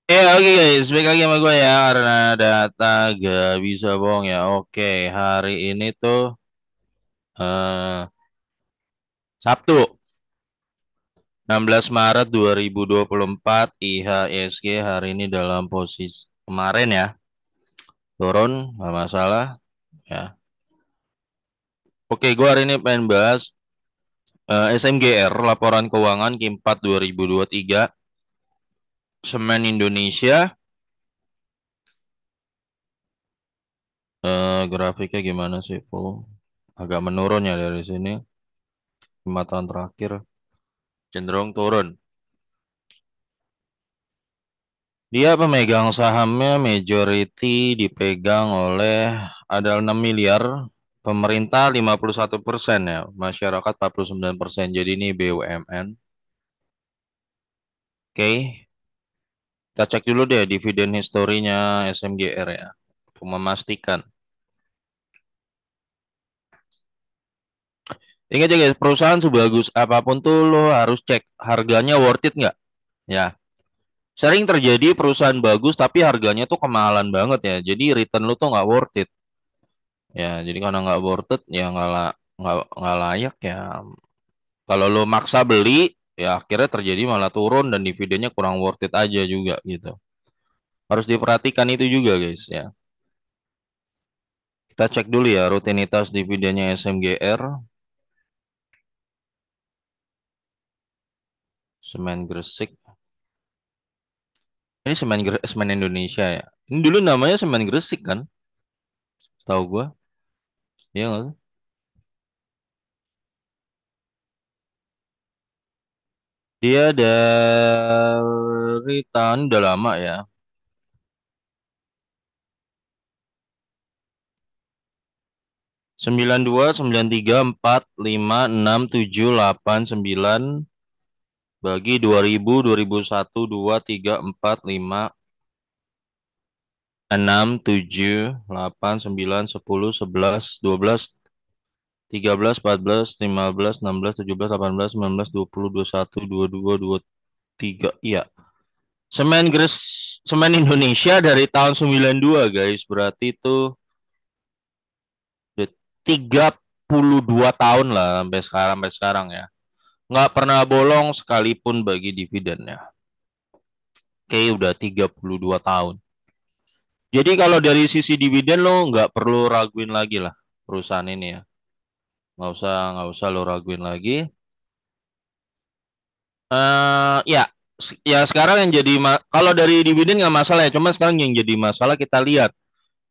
Oke guys, balik lagi sama gue ya karena data gak bisa bohong ya. Oke, hari ini tuh eh, Sabtu 16 Maret 2024 IHSG hari ini dalam posisi kemarin ya turun nggak masalah ya. Oke, gue hari ini pengen bahas SMGR laporan keuangan Q4 2023 Semen Indonesia, grafiknya gimana sih, Full? Agak menurun ya dari sini 5 tahun terakhir cenderung turun. Dia pemegang sahamnya majority dipegang oleh ada 6 miliar, pemerintah 51% ya, masyarakat 49%. Jadi ini BUMN. Oke, kita cek dulu deh dividen historinya SMGR ya, untuk memastikan. Ingat ya guys, perusahaan sebagus apapun tuh lo harus cek harganya worth it nggak? Ya, sering terjadi perusahaan bagus tapi harganya tuh kemahalan banget ya. Jadi return lo tuh nggak worth it. Ya, jadi karena nggak worth it ya nggak layak ya. Kalau lo maksa beli, ya akhirnya terjadi malah turun dan dividennya kurang worth it aja juga gitu. Harus diperhatikan itu juga guys ya. Kita cek dulu ya rutinitas dividennya SMGR, Semen Gresik. Ini Semen Indonesia ya. Ini dulu namanya Semen Gresik kan? Tahu gua. Iya nggak sih? Dia dari tahun udah lama ya. 92, 93, 45, 6, 7, 8, 9 bagi 2000, 2001, 2003, 2004, 5, 6, 7, 8, 9, 10, 11, 12, 13, 14, 15, 20, 21, 22, 23. Semen Indonesia dari tahun 92 guys. Berarti itu udah 32 tahun lah sampai sekarang ya. Nggak pernah bolong sekalipun bagi dividennya. Oke, udah 32 tahun. Jadi kalau dari sisi dividen lo nggak perlu raguin lagi lah perusahaan ini ya. Nggak usah lo raguin lagi. Ya, ya sekarang yang jadi kalau dari dividen nggak masalah ya. Cuma sekarang yang jadi masalah kita lihat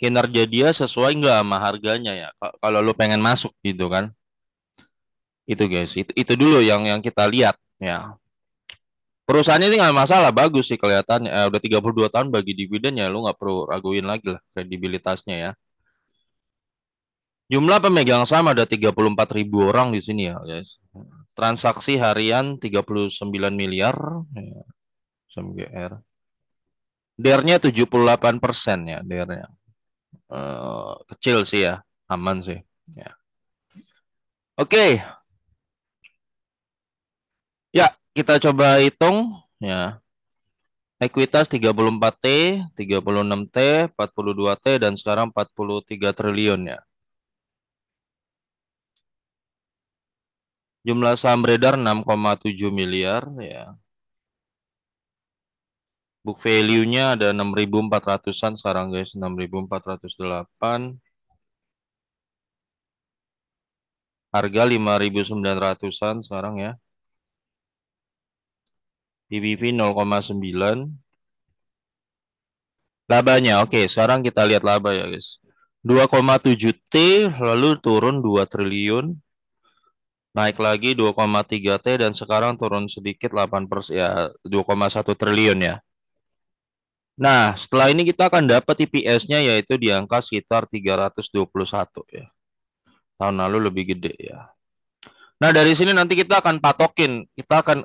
kinerja dia sesuai nggak sama harganya ya. Kalau lo pengen masuk gitu kan. Itu guys, itu dulu yang kita lihat ya. Perusahaannya ini nggak masalah, bagus sih kelihatannya. Udah 32 tahun bagi dividen ya, lu nggak perlu raguin lagi lah kredibilitasnya ya. Jumlah pemegang saham ada 34 ribu orang di sini ya, guys. Transaksi harian 39 miliar, ya, SMGR. DER-nya 78% ya, DER-nya. Kecil sih ya, aman sih. Ya. Oke, ya kita coba hitung ya. Ekuitas 34T, 36T, 42T, dan sekarang 43 triliun ya. Jumlah saham beredar 6,7 miliar ya. Book value-nya ada 6.400-an sekarang guys, 6.408. Harga 5.900-an sekarang ya. PBV 0,9. Labanya, oke, sekarang kita lihat laba ya guys. 2,7 T lalu turun 2 triliun. Naik lagi 2,3 T dan sekarang turun sedikit 8% ya, 2,1 triliun ya. Nah, setelah ini kita akan dapat EPS-nya yaitu di angka sekitar 321 ya. Tahun lalu lebih gede ya. Nah, dari sini nanti kita akan patokin, kita akan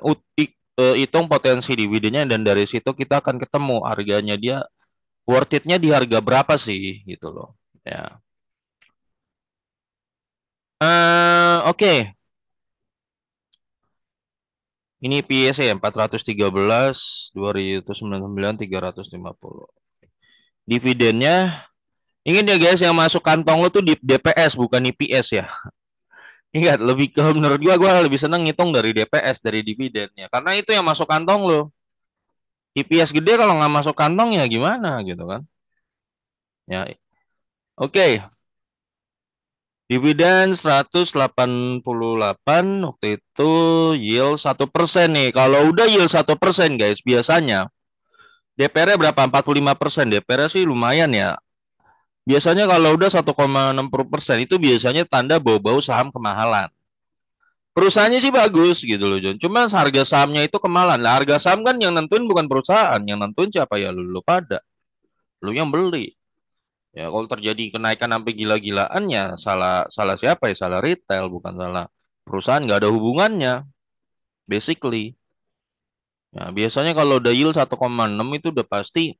hitung potensi dividennya dan dari situ kita akan ketemu harganya dia worth it-nya di harga berapa sih gitu loh. Ya. Oke. Ini EPS ya 413, 299, 350. Dividennya, ingat ya guys, yang masuk kantong lo tuh di DPS bukan IPS ya. Ingat, lebih ke menurut gua lebih seneng ngitung dari DPS dari dividennya karena itu yang masuk kantong lo. IPS gede kalau nggak masuk kantong ya gimana gitu kan. Ya, oke. Dividen 188 waktu itu yield 1% nih. Kalau udah yield 1% guys, biasanya DPR-nya berapa? 45%. DPR sih lumayan ya. Biasanya kalau udah 1,60% itu biasanya tanda bau-bau saham kemahalan. Perusahaannya sih bagus gitu loh John. Cuma harga sahamnya itu kemahalan. Nah, harga saham kan yang nentuin bukan perusahaan, yang nentuin siapa ya lu pada. Lu yang beli. Ya kalau terjadi kenaikan sampai gila-gilaan ya salah salah siapa ya? Salah retail bukan salah perusahaan, nggak ada hubungannya basically. Ya, biasanya kalau udah yield 1,6 itu udah pasti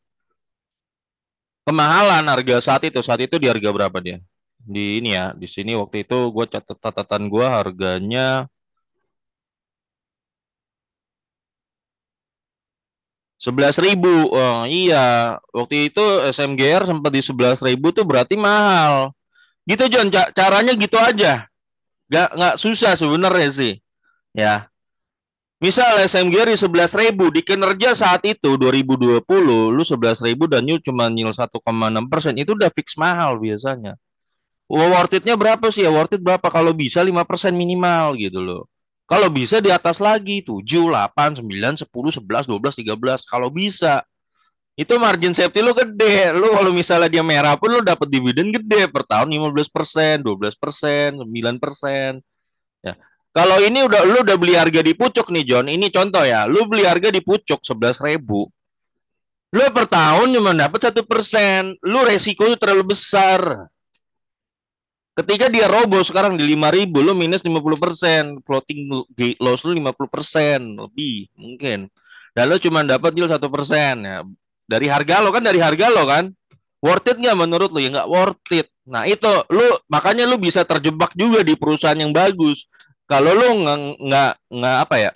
kemahalan harga saat itu. Saat itu di harga berapa dia? Di ini ya, di sini waktu itu gue catat catatan gue harganya 11.000. Oh, iya, waktu itu SMGR sempat di 11.000 tuh berarti mahal. Gitu John, caranya gitu aja. Nggak susah sebenarnya sih. Ya, misal SMGR di 11.000 di kinerja saat itu 2020, lu 11.000 dan you cuma nil 1,6%, itu udah fix mahal biasanya. Wah, worth it-nya berapa sih ya? Worth it berapa? Kalau bisa 5% minimal gitu loh. Kalau bisa di atas lagi 7, 8, 9, 10, 11, 12, 13. Kalau bisa. Itu margin safety lu gede. Lu kalau misalnya dia merah pun lu dapat dividen gede per tahun 15%, 12%, 9%. Ya. Kalau ini lu udah beli harga di pucuk nih John. Ini contoh ya. Lu beli harga di pucuk 11.000. Lu per tahun cuma dapat 1%. Lu resiko itu terlalu besar. Ketika dia roboh sekarang di 5.000, lu minus 50%, floating loss lu 50% lebih mungkin. Dan lu cuma dapat deal 1% ya. Dari harga lo kan, dari harga lo kan. Worth it nggak menurut lu? Ya nggak worth it. Nah itu lu makanya lu bisa terjebak juga di perusahaan yang bagus. Kalau lu nggak apa ya,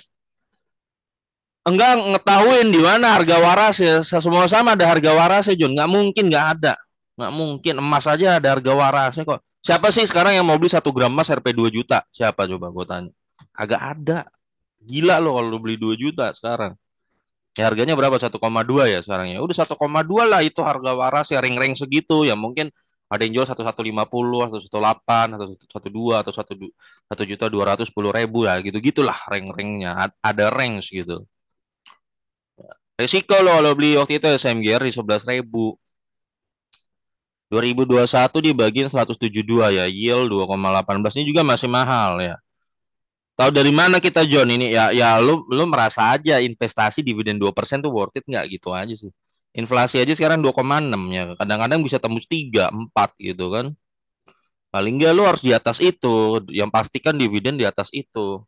enggak ngetahuin di mana harga waras ya. Semua sama ada harga warasnya John. Nggak mungkin nggak ada. Nggak mungkin emas aja ada harga warasnya kok. Siapa sih sekarang yang mau beli 1 gram emas RP 2 juta? Siapa coba gue tanya? Kagak ada. Gila lo kalau lu beli 2 juta sekarang. Ya harganya berapa? 1,2 ya sekarang ya. Udah 1,2 lah itu harga waras ya ring-ring segitu ya mungkin ada yang jual 1,150 atau 1,8 atau 1,2 atau 1,210.000 ya gitu gitulah ring-ringnya ada range gitu. Resiko lo kalau beli waktu itu SMGR di 11.000. 2021 dibagiin 172 ya, yield 2,18 ini juga masih mahal ya. Tahu dari mana kita John ini ya ya lu merasa aja investasi dividen 2% tuh worth it nggak gitu aja sih. Inflasi aja sekarang 2,6 ya. Kadang-kadang bisa tembus 3 4 gitu kan. Paling nggak lu harus di atas itu. Yang pastikan dividen di atas itu.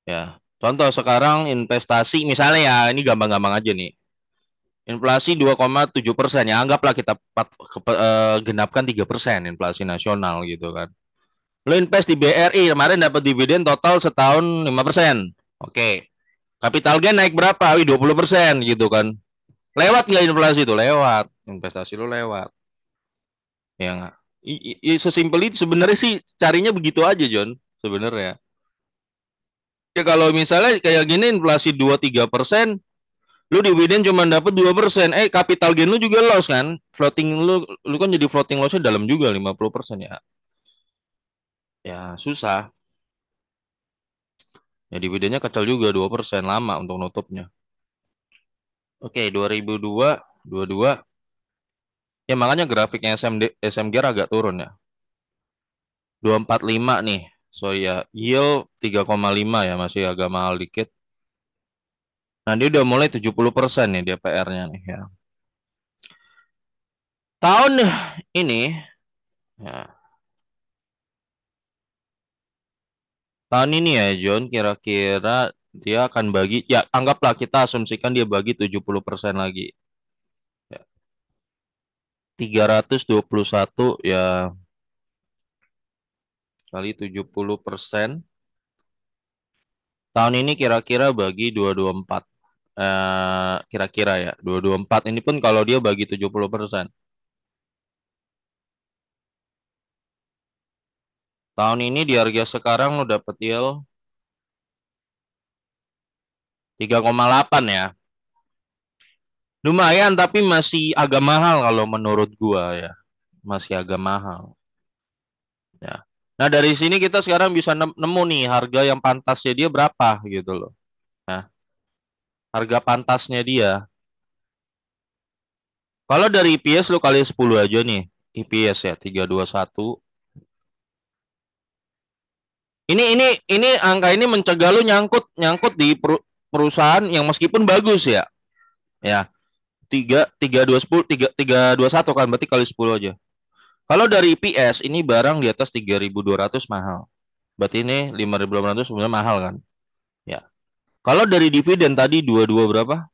Ya. Contoh sekarang investasi misalnya ya ini gampang-gampang aja nih. Inflasi 2,7% ya anggaplah kita genapkan 3% inflasi nasional gitu kan. Lo invest di BRI kemarin dapat dividen total setahun 5%. Oke. Capital gain naik berapa? Wih 20% gitu kan. Lewat nggak inflasi itu? Lewat. Investasi lo lewat. Ya nggak? Sesimpel itu sebenarnya sih carinya begitu aja John. Sebenarnya. Ya kalau misalnya kayak gini inflasi 2-3%, lu dividen cuma dapat 2%. Capital gain lu juga loss kan? Floating lu kan jadi floating lossnya dalam juga 50% ya. Ya susah. Ya dividennya kecil juga 2% lama untuk nutupnya. Oke, 2002, 22. Ya makanya grafiknya SMG agak turun ya. 245 nih. So ya, yield 3,5 ya masih agak mahal dikit. Nah, dia udah mulai 70% nih dia PR-nya nih ya. Tahun ini ya, tahun ini ya John kira-kira dia akan bagi ya anggaplah kita asumsikan dia bagi 70% lagi. Ya, 321 ya kali 70%. Tahun ini kira-kira bagi 224. Kira-kira ya 224 ini pun kalau dia bagi 70%. Tahun ini di harga sekarang lo dapet yield 3,8 ya. Lumayan tapi masih agak mahal kalau menurut gua ya. Masih agak mahal ya. Nah, dari sini kita sekarang bisa nemu nih harga yang pantasnya dia berapa gitu loh. Nah, harga pantasnya dia. Kalau dari IPS lu kali 10 aja nih. IPS ya 321. Ini angka ini mencegah lu nyangkut nyangkut di perusahaan yang meskipun bagus ya. Ya, 3 3 2 10 3 3 2 1 kan berarti kali 10 aja. Kalau dari IPS ini barang di atas 3.200 mahal. Berarti ini 5.800 sebenarnya mahal kan? Ya. Kalau dari dividen tadi 22 berapa?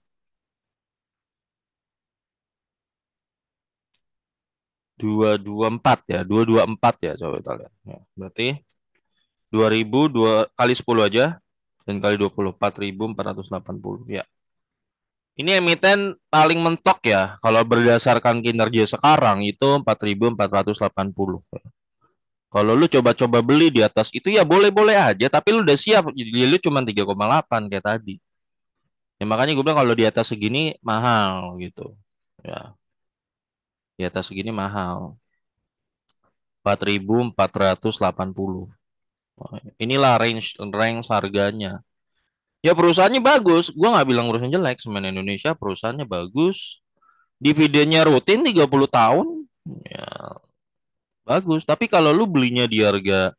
224 ya, 224 ya coba kita lihat. Ya, berarti 2000 dua kali 10 aja dan kali 20 4.480 ya. Ini emiten paling mentok ya. Kalau berdasarkan kinerja sekarang itu 4.480. Kalau lu coba-coba beli di atas itu ya boleh-boleh aja, tapi lu udah siap. Jadi lu cuma 3,8 kayak tadi. Ya makanya gue bilang kalau di atas segini mahal gitu. Ya, di atas segini mahal. 4.480. Inilah range range harganya. Ya perusahaannya bagus. Gua nggak bilang perusahaan jelek. Semen Indonesia perusahaannya bagus. Dividennya rutin 30 tahun. Ya bagus. Tapi kalau lu belinya di harga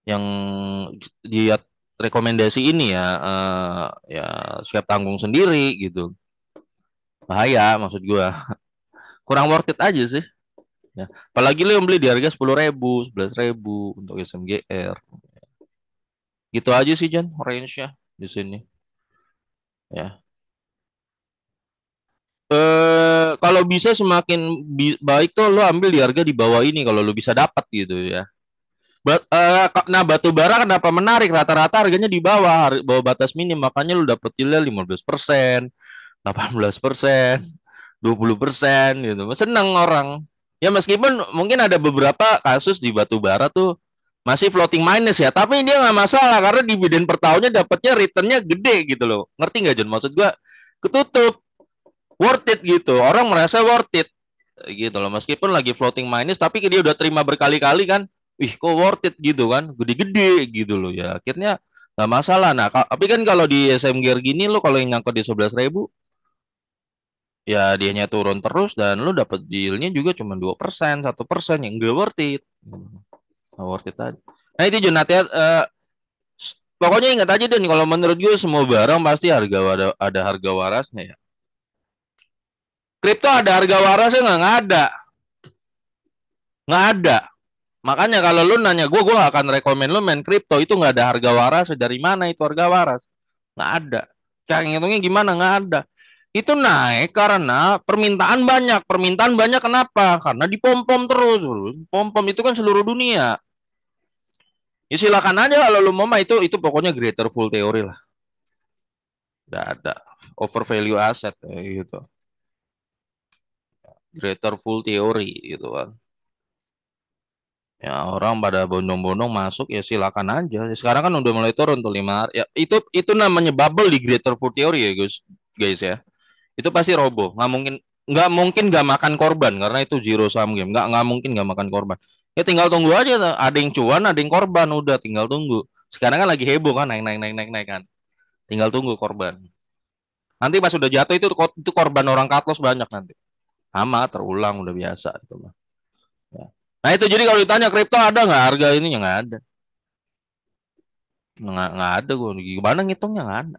yang dia rekomendasi ini ya, ya siap tanggung sendiri gitu. Bahaya maksud gua. Kurang worth it aja sih. Ya. Apalagi lu yang beli di harga 10.000, 11.000 untuk SMGR. Gitu aja sih Jan, range-nya di sini. Ya. Kalau bisa semakin baik tuh lo ambil di harga di bawah ini kalau lo bisa dapat gitu ya. Nah batu bara kenapa menarik? Rata-rata harganya di bawah bawah batas minim, makanya lo dapet yieldnya 15%, 18%, 20% gitu. Seneng orang. Ya meskipun mungkin ada beberapa kasus di batu bara tuh masih floating minus ya, tapi dia nggak masalah karena dividen per tahunnya dapatnya returnnya gede gitu loh. Ngerti nggak John? Maksud gua ketutup worth it gitu. Orang merasa worth it gitu loh. Meskipun lagi floating minus tapi dia udah terima berkali-kali kan. Wih, kok worth it gitu kan. Gede-gede gitu loh ya. Akhirnya nggak masalah. Nah, tapi kan kalau di SMGR gini lo kalau yang nyangkut di 11.000 ya dianya turun terus dan lo dapet yieldnya juga cuma 2%, 1% yang gak worth it. Nggak worth it aja. Nah itu Jonathan, pokoknya ingat aja deh kalau menurut gue semua barang pasti ada harga warasnya ya. Kripto ada harga warasnya nggak ada. Nggak ada. Makanya kalau lu nanya gue gak akan rekomen lu main kripto itu nggak ada harga waras. Dari mana itu harga waras? Nggak ada. Kayak ngitungnya gimana? Nggak ada. Itu naik karena permintaan banyak. Permintaan banyak kenapa? Karena dipom-pom terus. Pom-pom itu kan seluruh dunia. Ya silakan aja kalau lu mau mah itu pokoknya greater full teori lah. Nggak ada over value asset gitu. Greater full teori gitu kan. Ya orang pada bondong-bondong masuk ya silakan aja. Sekarang kan udah mulai turun tuh 5 hari. Ya itu namanya bubble di Greater Food Theory ya guys, guys ya. Itu pasti roboh. Nggak mungkin nggak makan korban karena itu zero sum game. Nggak mungkin nggak makan korban. Ya tinggal tunggu aja tuh. Ada yang cuan, ada yang korban udah tinggal tunggu. Sekarang kan lagi heboh kan naik naik naik naik naik kan. Tinggal tunggu korban. Nanti pas udah jatuh itu korban orang cut loss banyak nanti. Sama terulang udah biasa itu mah. Ya. Nah itu jadi kalau ditanya kripto ada nggak harga ini nggak ada. Nggak ada gue gimana ngitungnya nggak ada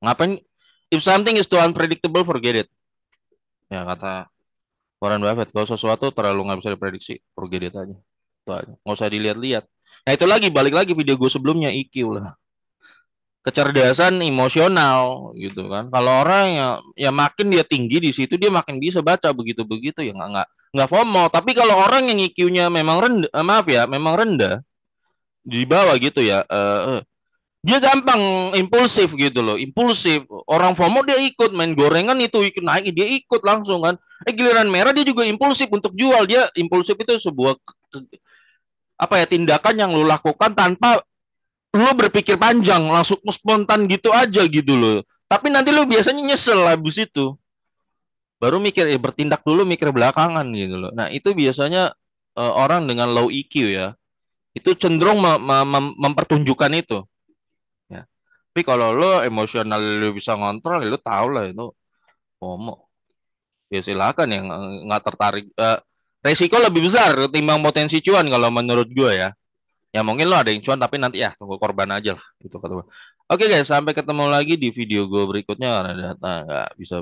ngapain if something is too unpredictable forget it ya kata Warren Buffett kalau sesuatu terlalu nggak bisa diprediksi forget it aja itu aja nggak usah dilihat-lihat. Nah itu lagi balik lagi video gue sebelumnya IQ lah, kecerdasan emosional gitu kan. Kalau orang ya makin dia tinggi di situ dia makin bisa baca begitu begitu ya nggak FOMO. Tapi kalau orang yang IQ-nya memang rendah, maaf ya memang rendah di bawah gitu ya, Dia gampang impulsif gitu loh, impulsif. Orang FOMO dia ikut main gorengan itu ikut naik, dia ikut langsung kan. Giliran merah dia juga impulsif untuk jual. Dia impulsif itu sebuah apa ya, tindakan yang lu lakukan tanpa lu berpikir panjang, langsung spontan gitu aja gitu loh. Tapi nanti lu biasanya nyesel habis itu. Baru mikir, bertindak dulu mikir belakangan gitu loh. Nah, itu biasanya orang dengan low EQ ya. Itu cenderung mempertunjukkan itu. Ya. Tapi kalau lo emosional lo bisa ngontrol, ya lo tau lah itu FOMO. Ya silakan yang nggak tertarik. Resiko lebih besar ketimbang potensi cuan kalau menurut gue ya. Ya mungkin lo ada yang cuan tapi nanti ya tunggu korban aja lah. Itu kata gue. Oke guys, sampai ketemu lagi di video gue berikutnya karena data nggak bisa